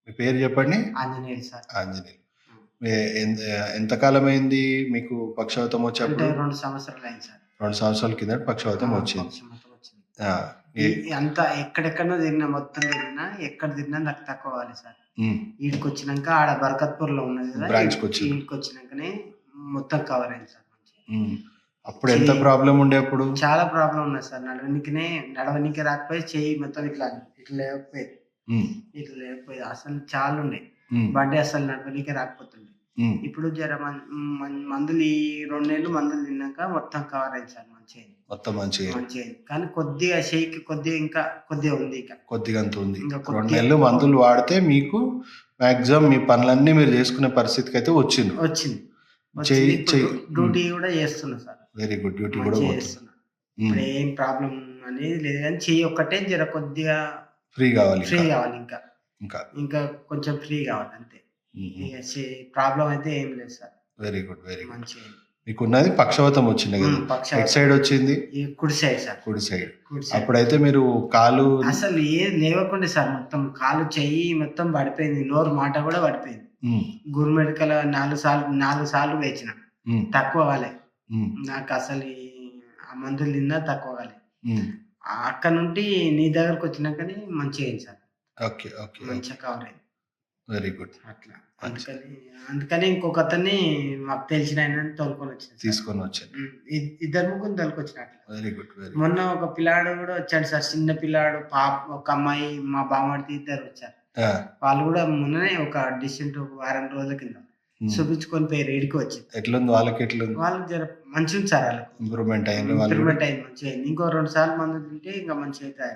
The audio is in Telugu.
మీ పేరు చెప్పండి? ఆంజనేయులు సార్. ఆంజనేయులు. ఎంత ఎంతకాలమైంది మీకు పక్షవాతం వచ్చి అంటే అప్పుడు? 2 సంవత్సరాలయింది సార్. 2 సంవత్సరాల కిందట పక్షవాతం వచ్చింది. పక్షవాతం వచ్చింది. ఆ! ఏ అంతా ఎక్కడెక్కడనో తిరిగినా, మొత్తం తిరిగినా, ఎక్కడ తిరిగినా నాకు తక్కువ కాలే సార్. హ్మ్. ఈడికొచ్చినంక ఆడ బర్కత్‌పూర్‌లో ఉన్నది కదా! బ్రాంచ్‌కొచ్చింది. ఈడికొచ్చినంకనే మొత్తం కవర్ అయింది సార్ మంచిగా. హ్మ్. అప్పుడు ఎంత ప్రాబ్లమ్ ఉండే అప్పుడు? చాలా ప్రాబ్లమ్ ఉన్నది సార్. నడవనీకే రాకపోయేది. చెయ్యి మొత్తం ఇట్లా లేవకపోయేది. హ్మ్. ఇట్లా లేవకపోయేది. అసలు చాలా ఉండే. హ్మ్. బండి అసలు నడవనీకే రాకపోతుండే. హ్మ్. ఇప్పుడు జర మందులు ఈ 2 నెలలు మందులు తిన్నాక మొత్తం కవర్ అయింది సార్ మంచిగయింది. మొత్తం మంచిగయింది. మంచిగయింది. కానీ కొద్దిగా చెయ్యికి ఇంకా కొద్దిగా ఉంది ఇక. కొద్దిగంత ఉంది. ఇంకా 2 నెలలు మందులు వాడితే మీకు మాక్సిమం మీ పనులన్నీ మీరు చేసుకునే పరిస్థితికైతే వచ్చిండ్రు. వచ్చింది. డ్యూటీ కూడా చేస్తున్నా సార్. Very good. డ్యూటీ కూడా చేస్తున్నా. ఇప్పుడు ఏం ప్రాబ్లమ్ అనేది లేదు కానీ చెయ్యి ఒక్కటే జర కొద్దిగా ఫ్రీ కావాలి ఇంకా కొంచెం ఫ్రీ కావాలి అంతే. ఇక ప్రాబ్లమ్ అయితే ఏం లేదు sir. Very good. Very good. మంచిగా మీకున్నది పక్షవాతం వచ్చింది కదా? ఎటు సైడ్ వచ్చింది? కుడి సైడ్ సార్. కుడి సైడ్. అప్పుడైతే మీరు కాలు అసలు ఏది లేవకుండే సార్. మొత్తం కాలు చెయ్యి మొత్తం పడిపోయింది. నోరు మాట కూడా పడిపోయింది. గురు మెడికల్ 4 సార్లు వేచిన తక్కువ కాలే. నాకు అసలు ఆ మందులు తిన్నా తక్కువ కాలే. అక్కడ నుండి నీ దగ్గరకు వచ్చినాకనే మంచిగా అయింది సార్. ఓకే. ఓకే. మంచిగా కవర్ అయింది. Very good. అట్లా అందుకని ఇంకొక అతన్ని మాకు తెలిసిన ఆయనని తీసుకొని వచ్చాను. ఇద్దరు ముగ్గురు తోలుకొచ్చిన అట్లా. Very good. మొన్న ఒక పిల్లాడు కూడా వచ్చాడు సార్. చిన్న పిల్లాడు, ఒక అమ్మాయి, మా బామ్మర్ది ఇద్దరు వచ్చారు. వాళ్ళు కూడా మొన్ననే ఒక డిసెంట్ వారం రోజుల కింద చూపించుకొని పోయి ఈడికి వచ్చి. ఎట్లుంది వాళ్ళకి? ఎట్లుంది? వాళ్ళకి జర మంచిగా ఉంది సార్. వాళ్ళకి ఇంప్రూవ్మెంట్ అయింది. మంచిగా అయింది. ఇంకో 2 సార్లు మందు తింటే ఇంకా మంచిగా అవుతాయి.